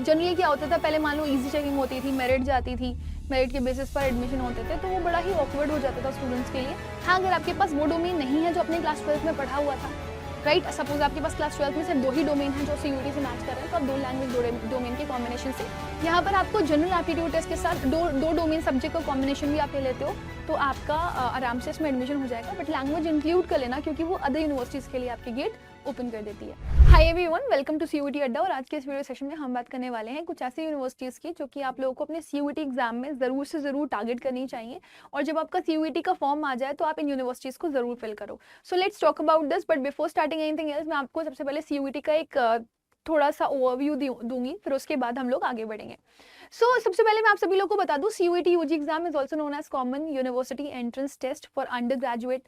Generally क्या होता था, पहले मान लो इजी चेकिंग होती थी, मेरिट जाती थी, मेरिट के बेसिस पर एडमिशन होते थे, तो वो बड़ा ही ऑकवर्ड हो जाता था स्टूडेंट्स के लिए। हाँ, अगर आपके पास वो डोमेन नहीं है जो अपने क्लास 12 में पढ़ा हुआ था, राइट, सपोज आपके पास क्लास 12 में सिर्फ 2 ही डोमेन है जो सीयूटी से मैच कर रहे हैं, तो आप 2 लैंग्वेज डोमेन के कॉम्बिनेशन से यहाँ पर आपको जनरल एप्टीट्यूड टेस्ट के साथ दो डोमेन सब्जेक्ट का कॉम्बिनेशन भी आप ले लेते हो, तो आपका आराम से इसमें एडमिशन हो जाएगा। बट लैंग्वेज इंक्लूड कर लेना, क्योंकि वो अदर यूनिवर्सिटीज़ के लिए आपके गेट ओपन कर देती है। Hi everyone, welcome to CUET Adda. और आज के इस वीडियो सेशन में हम बात करने वाले हैं कुछ ऐसी यूनिवर्सिटीज़ की जो कि आप लोगों को अपने सीयूटी एग्जाम में ज़रूर से ज़रूर टारगेट करनी चाहिए, और जब आपका सीयूटी का फॉर्म आ जाए तो आप इन यूनिवर्सिटीज़ को ज़रूर फिल करो। So let's talk about this, but before starting anything else मैं आपको सबसे पहले सीयूटी का एक थोड़ा सा ओवरव्यू दूंगी, फिर उसके बाद हम लोग आगे बढ़ेंगे। सबसे पहले मैं आप सभी लोगों को बता दूं, CUET UG exam is also known as common university entrance test for undergraduate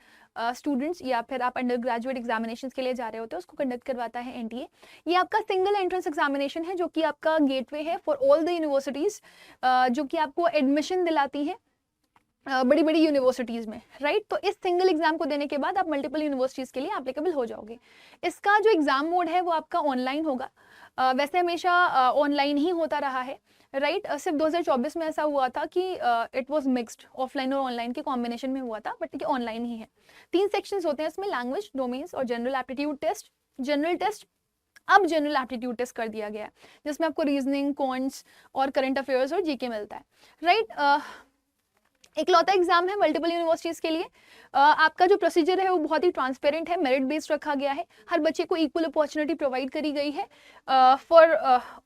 students, या फिर आप अंडर ग्रेजुएट एग्जामिनेशन के लिए जा रहे होते हो, उसको कंडक्ट करवाता है एनटीए। ये आपका सिंगल एंट्रेंस एग्जामिनेशन है जो कि आपका गेटवे है फॉर ऑल द यूनिवर्सिटीज़, जो कि आपको एडमिशन दिलाती है बड़ी बड़ी यूनिवर्सिटीज़ में, राइट। तो इस सिंगल एग्जाम को देने के बाद आप मल्टीपल यूनिवर्सिटीज़ के लिए एप्लीकेबल हो जाओगे। इसका जो एग्जाम मोड है वो आपका ऑनलाइन होगा। वैसे हमेशा ऑनलाइन ही होता रहा है, राइट। सिर्फ 2024 में ऐसा हुआ था कि इट वाज मिक्स्ड, ऑफलाइन और ऑनलाइन के कॉम्बिनेशन में हुआ था, बट ये ऑनलाइन ही है। 3 सेक्शंस होते हैं इसमें, लैंग्वेज, डोमेन्स और general aptitude test. General test अब जनरल एप्टीट्यूड टेस्ट कर दिया गया है, जिसमें आपको रीजनिंग, क्वांट्स और करंट अफेयर्स और जीके मिलता है, राइट। इकलौता एग्जाम है मल्टीपल यूनिवर्सिटीज़ के लिए। आपका जो प्रोसीजर है वो बहुत ही ट्रांसपेरेंट है, मेरिट बेस्ड रखा गया है, हर बच्चे को इक्वल अपॉर्चुनिटी प्रोवाइड करी गई है for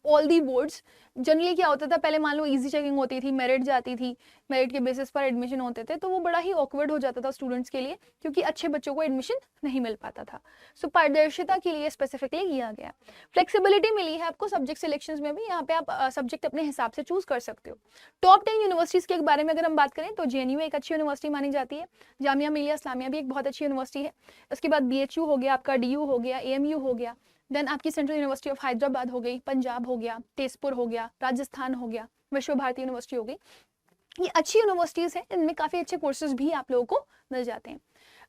all the boards. Generally क्या होता था, पहले मान लो इजी चेकिंग होती थी, मेरिट जाती थी, मेरिट के बेसिस पर एडमिशन होते थे, तो वो बड़ा ही ऑकवर्ड हो जाता था स्टूडेंट्स के लिए, क्योंकि अच्छे बच्चों को एडमिशन नहीं मिल पाता था। सो पारदर्शिता के लिए स्पेसिफिकली किया गया। फ्लेक्सिबिलिटी मिली है आपको सब्जेक्ट सिलेक्शंस में भी, यहाँ पे आप सब्जेक्ट अपने हिसाब से चूज कर सकते हो। टॉप 10 यूनिवर्सिटीज़ के बारे में अगर हम बात करें तो जेएनयू एक अच्छी यूनिवर्सिटी मानी जाती है, जामिया मिलिया इस्लामिया भी एक बहुत अच्छी यूनिवर्सिटी है। इसके बाद बीएचयू हो गया, आपका डीयू हो गया, एएमयू हो गया, देन आपकी सेंट्रल यूनिवर्सिटी ऑफ हैदराबाद हो गई, पंजाब हो गया, तेजपुर हो गया, राजस्थान हो गया, विश्व भारती यूनिवर्सिटी हो गई। ये अच्छी यूनिवर्सिटीज़ हैं, इनमें काफ़ी अच्छे कोर्सेज भी आप लोगों को मिल जाते हैं।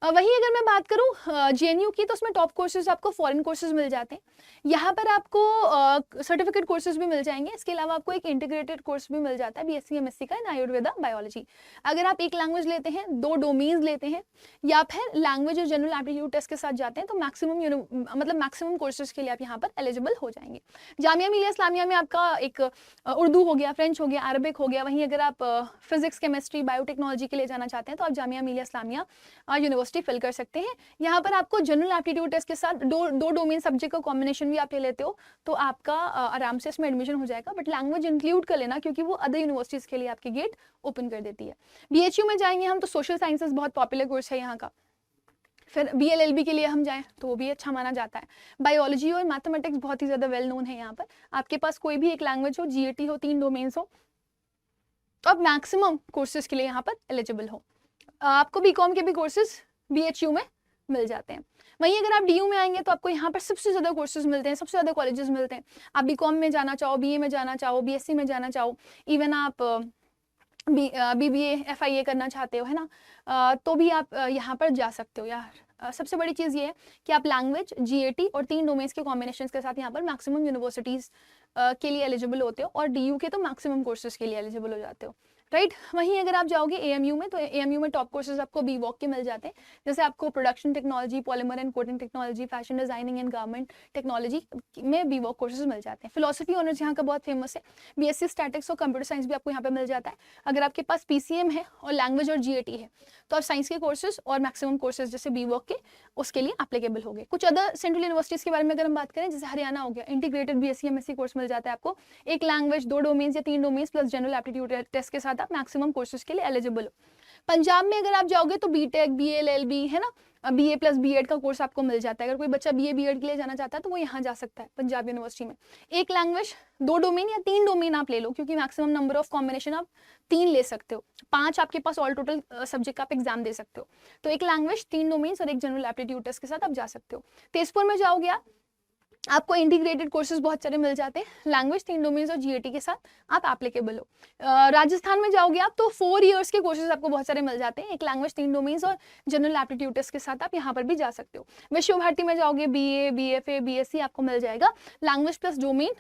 वहीं अगर मैं बात करूं जेएनयू की, तो उसमें टॉप कोर्सेज आपको फॉरेन कोर्सेज मिल जाते हैं। यहाँ पर आपको सर्टिफिकेट कोर्सेज भी मिल जाएंगे। इसके अलावा आपको एक इंटीग्रेटेड कोर्स भी मिल जाता है बीएससी एमएससी का इन आयुर्वेदा बायोलॉजी। अगर आप एक लैंग्वेज लेते हैं, 2 डोमेन्स लेते हैं, या फिर लैंग्वेज और जनरल एप्टीट्यूड टेस्ट के साथ जाते हैं, तो मैक्सिमम कोर्सेज के लिए आप यहाँ पर एलिजिबल हो जाएंगे। जामिया मिलिया इस्लामिया में आपका एक उर्दू हो गया, फ्रेंच हो गया, अरबिक हो गया। वहीं अगर आप फिजिक्स, केमिस्ट्री, बायोटेक्नोलॉजी के लिए जाना चाहते हैं तो आप जामिया मिलिया इस्लामिया यूनिवर्सिटी फिल कर सकते हैं। यहाँ पर आपको जनरल एप्टीट्यूड टेस्ट के साथ दो डोमेन सब्जेक्ट का कॉम्बिनेशन भी आप ले लेते हो, तो आपका आराम से इसमें एडमिशन हो जाएगा। बट लैंग्वेज इंक्लूड कर लेना, क्योंकि वो अदर यूनिवर्सिटीज के लिए आपके गेट ओपन कर देती है। बीएचयू में जाएंगे हम तो सोशल साइंसेज बहुत पॉपुलर कोर्स है यहाँ का। फिर बीएलएलबी के लिए हम जाएं तो वो भी अच्छा माना जाता है। बायोलॉजी और मैथमेटिक्स बहुत ही ज़्यादा वेल नोन है यहाँ पर। आपके पास कोई भी एक लैंग्वेज हो, जीएटी हो, 3 डोमेन्स हो, तो आप मैक्सिमम कोर्सेज के लिए यहाँ पर एलिजिबल हो। आपको बीकॉम के भी कोर्सेज बीएचयू में मिल जाते हैं। वहीं अगर आप डीयू में आएंगे तो आपको यहाँ पर सबसे ज़्यादा कोर्सेज मिलते हैं, सबसे ज़्यादा कॉलेजेस मिलते हैं। आप बीकॉम में जाना चाहो, बीए में जाना चाहो, बीएससी में जाना चाहो, इवन आप बीबीए, एफआईए करना चाहते हो, है ना, तो भी आप यहाँ पर जा सकते हो यार। सबसे बड़ी चीज़ ये है कि आप लैंग्वेज, जीएटी और 3 डोमेन्स के कॉम्बिनेशन के साथ यहाँ पर मैक्सिमम यूनिवर्सिटीज़ के लिए एलिजिबल होते हो, और डीयू के तो मैक्सिमम कोर्सेज के लिए एलिजिबल हो जाते हो, राइट। वहीं अगर आप जाओगे एएमयू में, तो एएमयू में टॉप कोर्सेज आपको बीवॉक के मिल जाते हैं, जैसे आपको production technology, polymer and coating technology, fashion designing and garment technology में बीवॉक कोर्सेज मिल जाते हैं। फिलोसफी ऑनर्स यहाँ का बहुत फेमस है। बीएससी स्टैटिक्स और कंप्यूटर साइंस भी आपको यहाँ पे मिल जाता है। अगर आपके पास पीसीएम है और लैंग्वेज और जीएटी है, तो आप साइंस के कोर्सेज और मैक्सिमम कोर्सेज जैसे बीवॉक के, उसके लिए एप्लीकेबल हो गए। कुछ अदर सेंट्रल यूनिवर्सिटीज़ के बारे में अगर हम बात करें, जैसे हरियाणा हो गया, इंटीग्रेटेड बीएससी एमएससी कोर्स मिल जाता है आपको। एक लैंग्वेज, 2 डोमेन्स या 3 domains plus general aptitude test के साथ आप मैक्सिमम कोर्सेज के लिए एलिजिबल हो। पंजाब में अगर आप जाओगे तो बीटेक, बीएलएलबी, है ना, बीए प्लस बीएड का कोर्स आपको मिल जाता है। अगर कोई बच्चा बीए बीएड के लिए जाना चाहता है तो वो यहाँ जा सकता है पंजाब यूनिवर्सिटी में। एक लैंग्वेज, 2 डोमेन या 3 डोमेन आप ले लो, क्योंकि मैक्सिमम नंबर ऑफ कॉम्बिनेशन आप 3 ले सकते हो। 5 आपके पास ऑल टोटल सब्जेक्ट आप एग्जाम दे सकते हो। तो एक लैंग्वेज, 3 डोमेन्स और एक जनरल एप्टीट्यूड टेस्ट के साथ आप जा सकते हो। तेजपुर में जाओगे आपको इंटीग्रेटेड कोर्सेज बहुत सारे मिल जाते हैं, लैंग्वेज, 3 डोमेन्स और जीएटी के साथ आप एप्लीकेबल हो। राजस्थान में जाओगे आप तो 4 इयर्स के कोर्सेज आपको बहुत सारे मिल जाते हैं, एक लैंग्वेज, 3 डोमेन्स और जनरल एप्टीट्यूड टेस्ट के साथ आप यहाँ पर भी जा सकते हो। विश्व भारती में जाओगे बीए, बीएफए, बीएससी आपको मिल जाएगा, लैंग्वेज प्लस डोमेन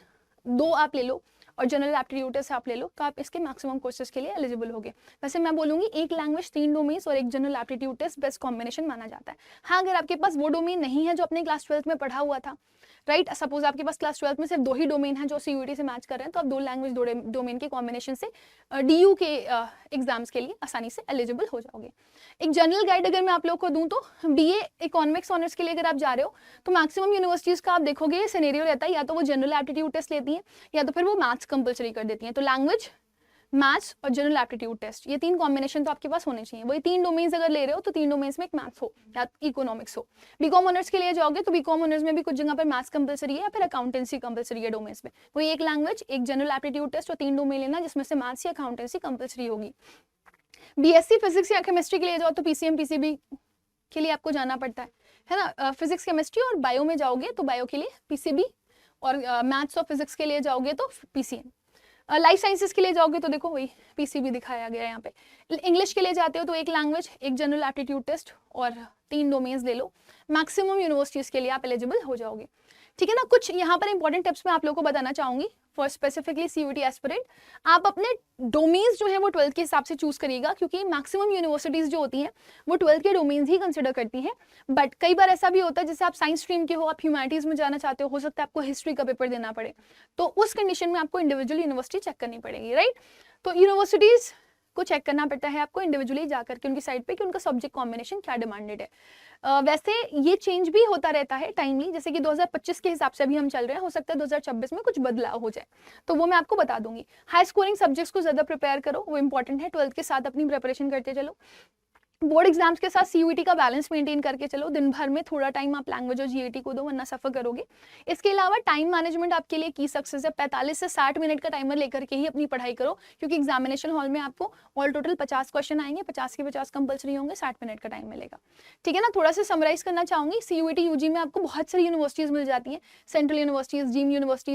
2 आप ले लो और जनरल एप्टीट्यूड टेस्ट आप ले लो, तो आप इसके मैक्सिमम कोर्सेज के लिए एलिजिबल होगे। वैसे मैं बोलूँगी एक लैंग्वेज 3 डोमेन्स और एक general aptitude test best combination माना जाता है। हाँ, अगर आपके पास वो डोमेन नहीं है जो अपने क्लास 12th में पढ़ा हुआ था, राइट, सपोज आपके पास क्लास 12th में सिर्फ 2 ही डोमेन है जो सीयूईटी से मैच कर रहे हैं, तो आप 2 लैंग्वेज 2 डोमेन के कॉम्बिनेशन से डीयू के एग्जाम्स के लिए आसानी से एलिजिबल हो जाओगे। एक जनरल गाइड अगर मैं आप लोगों को दूं तो बीए इकोनॉमिक्स ऑनर्स के लिए अगर आप जा रहे हो तो मैक्सिमम यूनिवर्सिटीज का आप देखोगे सिनेरियो रहता है, या तो वो जनरल एप्टीट्यूड टेस्ट लेती हैं या तो फिर वो मैथ्स कंपलसरी कर देती हैं। तो लैंग्वेज, मैथ्स और जनरल एप्टीट्यूड टेस्ट, ये 3 कॉम्बिनेशन तो आपके पास होने चाहिए। वही 3 डोमेन्स अगर ले रहे हो तो 3 डोमेन्स में एक मैथ्स हो या इकोनॉमिक्स हो। बीकॉम ऑनर्स के लिए जाओगे तो बीकॉम ऑनर्स में भी कुछ जगह पर मैथ्स कंपलसरी है या फिर अकाउंटेंसी कंपलसरी है डोमेन्स में। वही एक लैंग्वेज, एक जनरल एप्टीट्यूड टेस्ट और 3 डोमेन लेना जिसमें से मैथ्स या अकाउंटेंसी कंपलसरी होगी। बीएससी फिजिक्स या केमिस्ट्री के लिए जाओ तो पीसीएम पीसीबी के लिए आपको जाना पड़ता है ना। फिजिक्स केमिस्ट्री और बायो में जाओगे तो बायो के लिए पीसीबी, और मैथ्स और फिजिक्स के लिए जाओगे तो पीसीएम। लाइफ साइंसेस के लिए जाओगे तो देखो वही पीसीबी दिखाया गया है यहाँ पे। इंग्लिश के लिए जाते हो तो एक लैंग्वेज, एक जनरल एप्टीट्यूड टेस्ट और 3 डोमेन्स ले लो, मैक्सिमम यूनिवर्सिटीज के लिए आप एलिजिबल हो जाओगे। ठीक है ना। कुछ यहाँ पर इंपॉर्टेंट टिप्स मैं आप लोगों को बताना चाहूंगी फॉर स्पेसिफिकली सीयूईटी एस्पिरेंट। आप अपने डोमेन्स जो है वो 12th के हिसाब से चूज करिएगा, क्योंकि मैक्सिमम यूनिवर्सिटीज जो होती हैं वो 12th के डोमेन्स ही कंसिडर करती हैं। बट कई बार ऐसा भी होता है जैसे आप साइंस स्ट्रीम के हो, आप ह्यूमैनिटीज में जाना चाहते हो सकता है आपको हिस्ट्री का पेपर देना पड़े, तो उस कंडीशन में आपको इंडिविजुअल यूनिवर्सिटी चेक करनी पड़ेगी, राइट। तो यूनिवर्सिटीज को चेक करना पड़ता है आपको इंडिविजुअली जाकर के उनकी साइट पे कि उनका सब्जेक्ट कॉम्बिनेशन क्या डिमांडेड है। वैसे ये चेंज भी होता रहता है टाइमली, जैसे कि 2025 के हिसाब से अभी हम चल रहे हैं, हो सकता है 2026 में कुछ बदलाव हो जाए, तो वो मैं आपको बता दूंगी। हाई स्कोरिंग सब्जेक्ट्स को ज्यादा प्रिपेयर करो, वो इंपॉर्टेंट है। 12th के साथ अपनी प्रिपरेशन करते चलो, बोर्ड एग्जाम्स के साथ सीयूईटी का बैलेंस मेंटेन करके चलो। दिन भर में थोड़ा टाइम आप लैंग्वेज और जीएटी को दो, वरना सफर करोगे। इसके अलावा टाइम मैनेजमेंट आपके लिए की सक्सेस है। 45 से 60 मिनट का टाइमर लेकर के ही अपनी पढ़ाई करो, क्योंकि एग्जामिनेशन हॉल में आपको ऑल टोटल 50 क्वेश्चन आएंगे, 50 के 50 कंपलसरी होंगे, 60 मिनट का टाइम मिलेगा। ठीक है ना। थोड़ा सा समराइज करना चाहूंगी, सीयूईटी यूजी में आपको बहुत सारी यूनिवर्सिटीज मिल जाती है, central universities,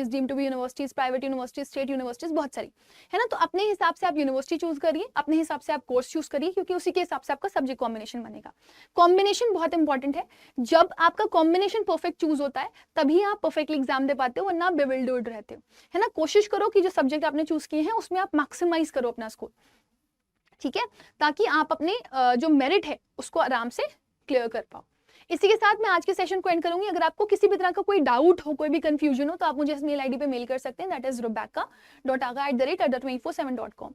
deem to be universities, private universities, state universities, बहुत सारी है ना। तो अपने हिसाब से आप यूनिवर्सिटी चूज करिए, अपने हिसाब से आप कोर्स चूज करिए, क्योंकि उसी के हिसाब से आपका सब्जेक्ट कॉम्बिनेशन बनेगा। कॉम्बिनेशन बहुत इंपॉर्टेंट है। जब आपका कॉम्बिनेशन परफेक्ट चूज होता है तभी आप परफेक्टली एग्जाम दे पाते हो, वरना आप बेविल्डर्ड रहते हो, है ना। कोशिश करो कि जो सब्जेक्ट आपने चूज किए हैं उसमें आप मैक्सिमाइज करो अपना स्कोर, ठीक है, ताकि आप अपने जो मेरिट है उसको आराम से क्लियर कर पाओ। इसी के साथ मैं आज के सेशन को एंड करूंगी। अगर आपको किसी भी तरह का कोई डाउट हो, कोई भी कंफ्यूजन हो, तो आप मुझे इस मेल आईडी पे मेल कर सकते हैं, दैट इज rebecca.aga@247.com।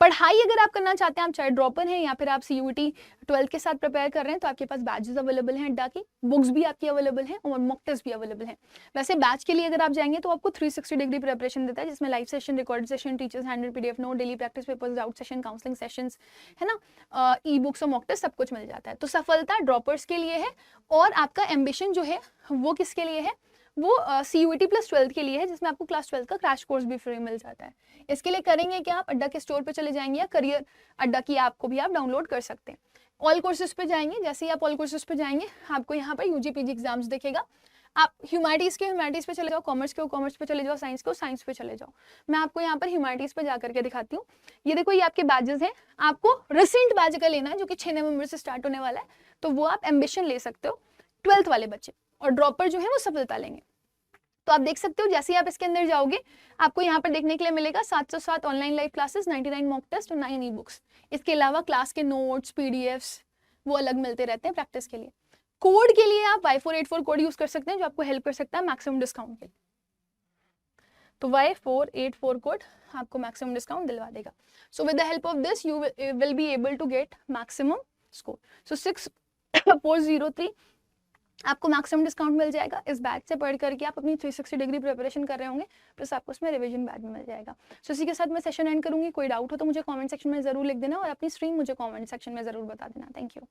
पढ़ाई अगर आप करना चाहते हैं, आप चाहे ड्रॉपर हैं या फिर आप सीयूईटी 12th के साथ प्रिपेयर कर रहे हैं, तो आपके पास बैचेस अवेलेबल हैं अड्डा की, बुक्स भी आपकी अवेलेबल हैं और मॉक टेस्ट भी अवेलेबल हैं। वैसे बैच के लिए अगर आप जाएंगे तो आपको 360 डिग्री प्रिपरेशन देता है, जिसमें live session, recorded session, teachers handed PDF note, daily practice papers, doubt session, counselling sessions, है ना, ई बुक्स और मॉक टेस्ट सब कुछ मिल जाता है। तो सफलता ड्रॉपर्स के लिए है और आपका एम्बिशन जो है वो किसके लिए है, वो सीयूईटी प्लस 12th के लिए है, जिसमें आपको क्लास 12th का क्रैश कोर्स भी फ्री मिल जाता है। इसके लिए करेंगे कि आप अड्डा के स्टोर पे चले जाएंगे या करियर अड्डा की ऐप को भी आप डाउनलोड कर सकते हैं। ऑल कोर्सेज पे जाएंगे, जैसे ही आप ऑल कोर्सेज पे जाएंगे आपको यहाँ पर यूजी पीजी एग्जाम्स दिखेगा। आप ह्यूमैनिटीज के ह्यूमैनिटीज पे चले जाओ, कॉमर्स के कॉमर्स पे चले जाओ, साइंस के साइंस पे चले जाओ। मैं आपको यहाँ पर ह्यूमैनिटीज पे जाकर के दिखाती हूँ। ये देखो, ये आपके बैचेस हैं। आपको रिसेंट बैच का लेना है जो कि 6 नवंबर से स्टार्ट होने वाला है, तो वो आप एम्बिशन ले सकते हो 12th वाले बच्चे, और ड्रॉपर जो है वो सफलता लेंगे। तो आप देख सकते हो, जैसे ही आप इसके अंदर जाओगे आपको यहाँ पर देखने के लिए मिलेगा 707 online live classes, 99 mock test और 9 ई बुक्स। इसके अलावा क्लास के नोट्स, पीडीएफ्स वो अलग मिलते रहते हैं प्रैक्टिस के लिए। कोड के लिए आप Y484 कोड यूज कर सकते हैं, जो आपको हेल्प कर सकता है मैक्सिमम डिस्काउंट के लिए। तो Y484 कोड आपको मैक्सिमम डिस्काउंट दिलवा देगा। So with the help of this you will be able to get maximum score. So 6403 आपको मैक्सिमम डिस्काउंट मिल जाएगा। इस बैच से पढ़ करके आप अपनी 360 डिग्री प्रिपरेशन कर रहे होंगे, प्लस आपको उसमें रिवीजन बैच भी मिल जाएगा। सो इसी के साथ मैं सेशन एंड करूंगी। कोई डाउट हो तो मुझे कमेंट सेक्शन में जरूर लिख देना और अपनी स्ट्रीम मुझे कमेंट सेक्शन में जरूर बता देना। Thank you.